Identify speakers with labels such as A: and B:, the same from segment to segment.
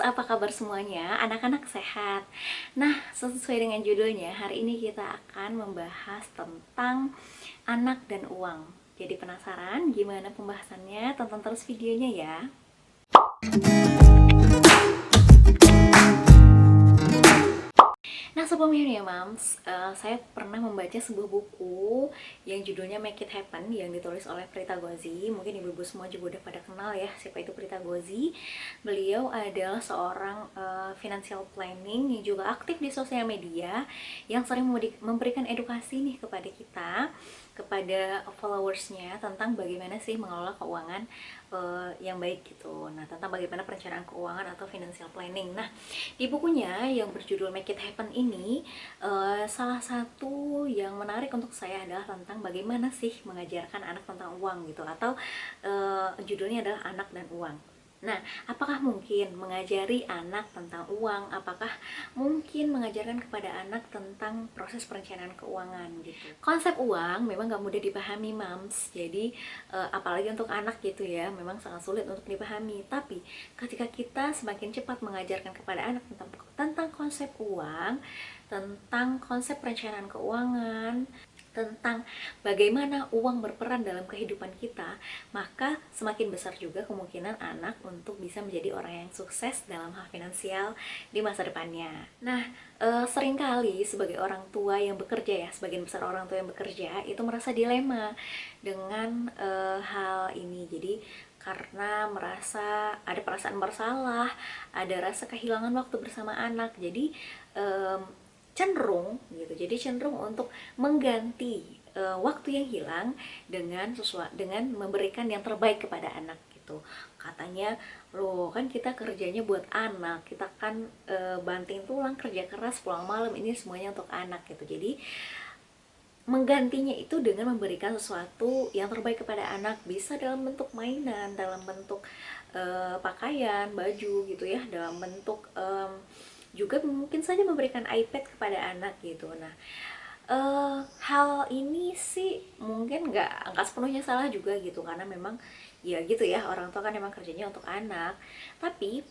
A: apa kabar semuanya? Anak-anak sehat? Nah, sesuai dengan judulnya, hari ini kita akan membahas tentang anak dan uang. Jadi penasaran gimana pembahasannya? Tonton terus videonya ya. Nah, sebelumnya nih ya Mams, saya pernah membaca sebuah buku yang judulnya Make It Happen yang ditulis oleh Prita Gozi. Mungkin ibu-ibu semua juga udah pada kenal ya siapa itu Prita Gozi. Beliau adalah seorang financial planning yang juga aktif di sosial media yang sering memberikan edukasi nih kepada kita, kepada followersnya tentang bagaimana sih mengelola keuangan yang baik gitu. Nah, tentang bagaimana perencanaan keuangan atau financial planning. Nah, di bukunya yang berjudul Make It Happen ini, salah satu yang menarik untuk saya adalah tentang bagaimana sih mengajarkan anak tentang uang gitu, atau judulnya adalah Anak dan Uang. Nah, apakah mungkin mengajari anak tentang uang? Apakah mungkin mengajarkan kepada anak tentang proses perencanaan keuangan gitu? Konsep uang memang gak mudah dipahami, Mams. Jadi, apalagi untuk anak gitu ya, memang sangat sulit untuk dipahami. Tapi, ketika kita semakin cepat mengajarkan kepada anak tentang konsep uang, tentang konsep perencanaan keuangan, tentang bagaimana uang berperan dalam kehidupan kita, maka semakin besar juga kemungkinan anak untuk bisa menjadi orang yang sukses dalam hal finansial di masa depannya. Nah, seringkali sebagai orang tua yang bekerja ya, sebagian besar orang tua yang bekerja itu merasa dilema dengan hal ini. Jadi karena merasa ada perasaan bersalah, ada rasa kehilangan waktu bersama anak. Jadi cenderung gitu. Jadi cenderung untuk mengganti waktu yang hilang dengan memberikan yang terbaik kepada anak gitu. Katanya, loh kan kita kerjanya buat anak, kita kan banting tulang kerja keras pulang malam, ini semuanya untuk anak gitu. Jadi menggantinya itu dengan memberikan sesuatu yang terbaik kepada anak, bisa dalam bentuk mainan, dalam bentuk pakaian, baju gitu ya, dalam bentuk juga mungkin saja memberikan iPad kepada anak gitu. Nah, hal ini sih mungkin nggak sepenuhnya salah juga gitu, karena memang ya gitu ya, orang tua kan memang kerjanya untuk anak. Tapi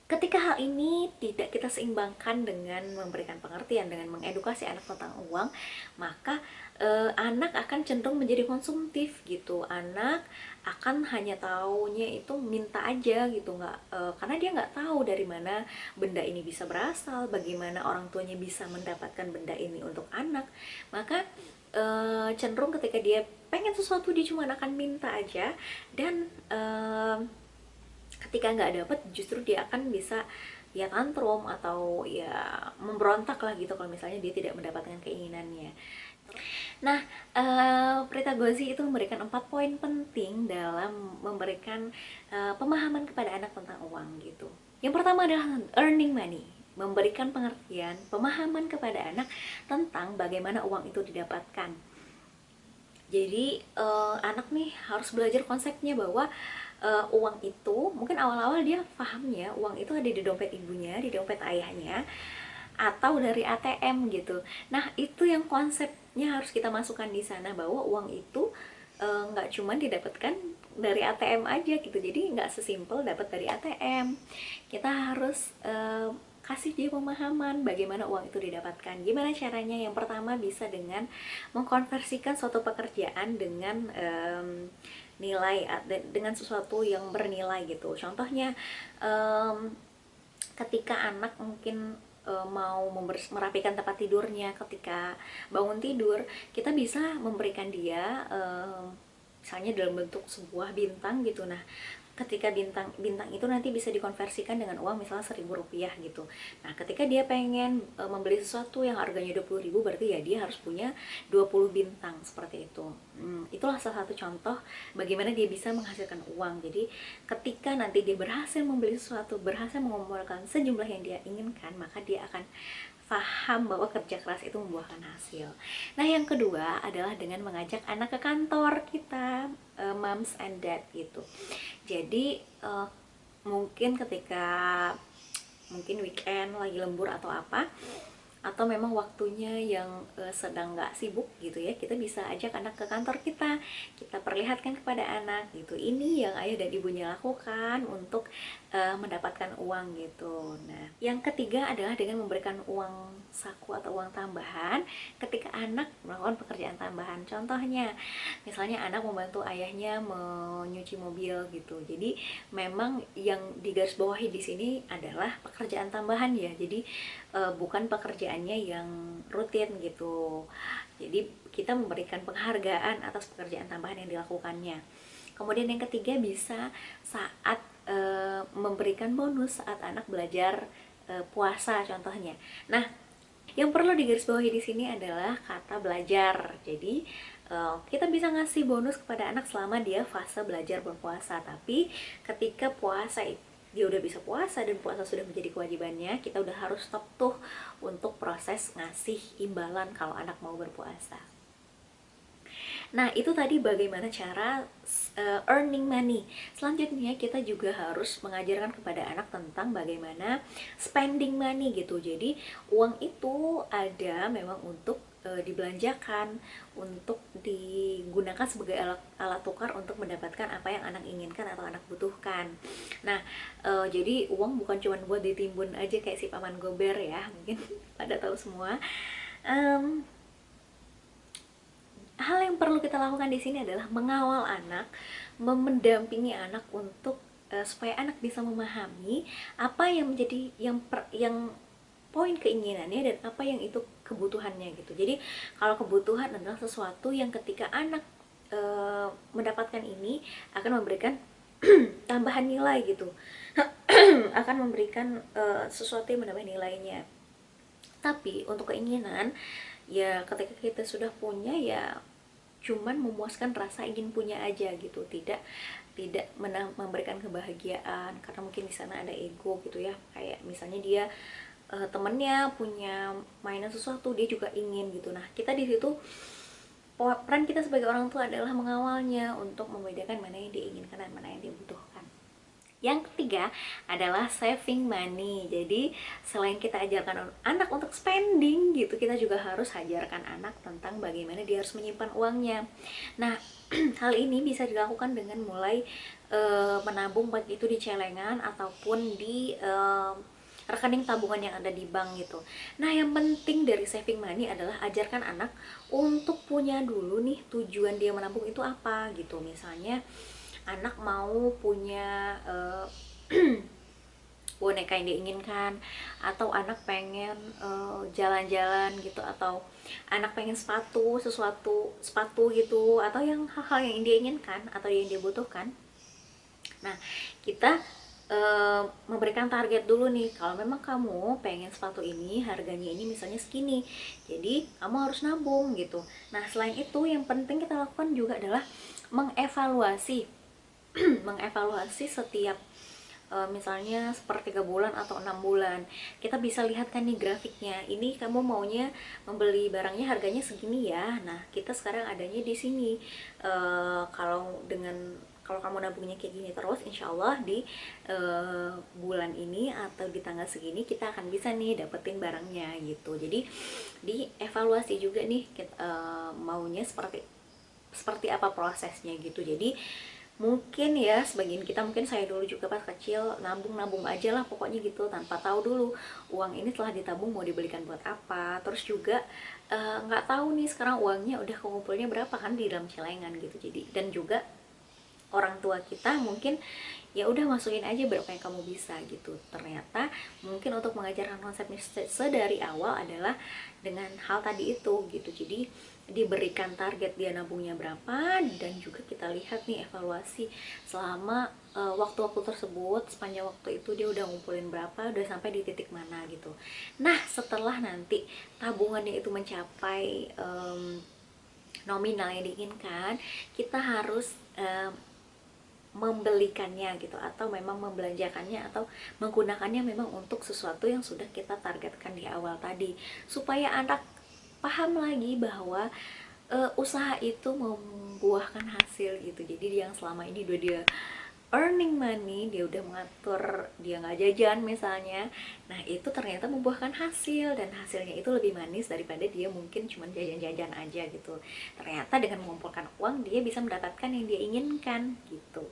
A: ketika hal ini tidak kita seimbangkan dengan memberikan pengertian, dengan mengedukasi anak tentang uang, maka anak akan cenderung menjadi konsumtif gitu. Anak akan hanya taunya itu minta aja gitu, nggak karena dia nggak tahu dari mana benda ini bisa berasal, bagaimana orang tuanya bisa mendapatkan benda ini untuk anak. Maka cenderung ketika dia pengen sesuatu, dia cuma akan minta aja, dan ketika nggak dapet justru dia akan bisa ya tantrum atau ya memberontak lah gitu kalau misalnya dia tidak mendapatkan keinginannya. Nah, Prita Gozi itu memberikan 4 poin penting dalam memberikan pemahaman kepada anak tentang uang gitu. Yang pertama adalah earning money, memberikan pengertian, pemahaman kepada anak tentang bagaimana uang itu didapatkan. Jadi anak nih harus belajar konsepnya bahwa uang itu, mungkin awal-awal dia pahamnya uang itu ada di dompet ibunya, di dompet ayahnya, atau dari ATM gitu. Nah, itu yang konsepnya harus kita masukkan di sana, bahwa uang itu nggak cuma didapatkan dari ATM aja gitu. Jadi nggak sesimpel dapat dari ATM. Kita harus kasih dia pemahaman bagaimana uang itu didapatkan. Gimana caranya? Yang pertama bisa dengan mengkonversikan suatu pekerjaan dengan nilai, dengan sesuatu yang bernilai gitu. Contohnya, ketika anak mungkin mau merapikan tempat tidurnya, ketika bangun tidur, kita bisa memberikan dia misalnya dalam bentuk sebuah bintang gitu. Nah, ketika bintang itu nanti bisa dikonversikan dengan uang misalnya Rp1.000 gitu. Nah, ketika dia pengen membeli sesuatu yang harganya Rp20.000, berarti ya dia harus punya 20 bintang seperti itu. Itulah salah satu contoh bagaimana dia bisa menghasilkan uang. Jadi ketika nanti dia berhasil membeli sesuatu, berhasil mengumpulkan sejumlah yang dia inginkan, maka dia akan paham bahwa kerja keras itu membuahkan hasil. Nah, yang kedua adalah dengan mengajak anak ke kantor kita, moms and dad gitu. Jadi mungkin ketika mungkin weekend lagi lembur atau apa, atau memang waktunya yang sedang nggak sibuk gitu ya, kita bisa ajak anak ke kantor kita perlihatkan kepada anak gitu, ini yang ayah dan ibunya lakukan untuk mendapatkan uang gitu. Nah, yang ketiga adalah dengan memberikan uang saku atau uang tambahan ketika anak melakukan pekerjaan tambahan. Contohnya, misalnya anak membantu ayahnya menyuci mobil gitu. Jadi memang yang digarisbawahi di sini adalah pekerjaan tambahan ya. Jadi bukan pekerjaannya yang rutin gitu. Jadi kita memberikan penghargaan atas pekerjaan tambahan yang dilakukannya. Kemudian yang ketiga bisa saat memberikan bonus saat anak belajar puasa contohnya. Nah, yang perlu digarisbawahi di sini adalah kata belajar. Jadi kita bisa ngasih bonus kepada anak selama dia fase belajar berpuasa. Tapi ketika puasa dia udah bisa puasa dan puasa sudah menjadi kewajibannya, kita udah harus stop tuh untuk proses ngasih imbalan kalau anak mau berpuasa. Nah, itu tadi bagaimana cara earning money. Selanjutnya kita juga harus mengajarkan kepada anak tentang bagaimana spending money gitu. Jadi, uang itu ada memang untuk dibelanjakan, untuk digunakan sebagai alat tukar untuk mendapatkan apa yang anak inginkan atau anak butuhkan. Nah, jadi uang bukan cuma buat ditimbun aja kayak si Paman Gober ya, mungkin pada tahu semua. Um, Hal yang perlu kita lakukan di sini adalah mengawal anak, mendampingi anak untuk supaya anak bisa memahami apa yang menjadi yang poin keinginannya dan apa yang itu kebutuhannya gitu. Jadi kalau kebutuhan adalah sesuatu yang ketika anak mendapatkan ini akan memberikan tambahan nilai gitu, akan memberikan sesuatu yang menambah nilainya. Tapi untuk keinginan, ya ketika kita sudah punya ya cuman memuaskan rasa ingin punya aja gitu, tidak tidak memberikan kebahagiaan karena mungkin di sana ada ego gitu ya, kayak misalnya dia temennya punya mainan sesuatu dia juga ingin gitu. Nah, kita di situ peran kita sebagai orang tua adalah mengawalnya untuk membedakan mana yang diinginkan dan mana yang dibutuhkan. Yang ketiga adalah saving money. Jadi selain kita ajarkan anak untuk spending gitu, kita juga harus ajarkan anak tentang bagaimana dia harus menyimpan uangnya. Nah, hal ini bisa dilakukan dengan mulai menabung, baik itu di celengan ataupun di rekening tabungan yang ada di bank gitu. Nah, yang penting dari saving money adalah ajarkan anak untuk punya dulu nih tujuan dia menabung itu apa gitu. Misalnya anak mau punya boneka yang diinginkan, atau anak pengen jalan-jalan gitu, atau anak pengen sepatu gitu, atau yang hal-hal yang dia inginkan atau yang dia butuhkan. Nah, kita memberikan target dulu nih, kalau memang kamu pengen sepatu ini harganya ini misalnya segini, jadi kamu harus nabung gitu. Nah, selain itu yang penting kita lakukan juga adalah mengevaluasi mengevaluasi setiap misalnya sepertiga bulan atau 6 bulan. Kita bisa lihat kan nih grafiknya, ini kamu maunya membeli barangnya harganya segini ya, nah kita sekarang adanya di sini. Kalau kamu nabungnya kayak gini terus, insya Allah di bulan ini atau di tanggal segini kita akan bisa nih dapetin barangnya gitu. Jadi dievaluasi juga nih maunya seperti apa prosesnya gitu. Jadi mungkin ya sebagian kita, mungkin saya dulu juga pas kecil nabung aja lah pokoknya gitu, tanpa tahu dulu uang ini telah ditabung mau dibelikan buat apa. Terus juga nggak tahu nih sekarang uangnya udah kumpulnya berapa kan di dalam celengan gitu. Jadi dan juga orang tua kita mungkin ya udah masukin aja berapa yang kamu bisa gitu. Ternyata mungkin untuk mengajarkan konsep sedari awal adalah dengan hal tadi itu gitu. Jadi diberikan target dia nabungnya berapa, dan juga kita lihat nih evaluasi selama waktu-waktu tersebut, sepanjang waktu itu dia udah ngumpulin berapa, udah sampai di titik mana gitu. Nah, setelah nanti tabungannya itu mencapai nominal yang diinginkan, kita harus membelikannya gitu, atau memang membelanjakannya atau menggunakannya memang untuk sesuatu yang sudah kita targetkan di awal tadi, supaya anak paham lagi bahwa usaha itu membuahkan hasil gitu. Jadi yang selama ini udah dia earning money, dia udah mengatur dia nggak jajan misalnya. Nah itu ternyata membuahkan hasil, dan hasilnya itu lebih manis daripada dia mungkin cuma jajan-jajan aja gitu. Ternyata dengan mengumpulkan uang dia bisa mendapatkan yang dia inginkan gitu.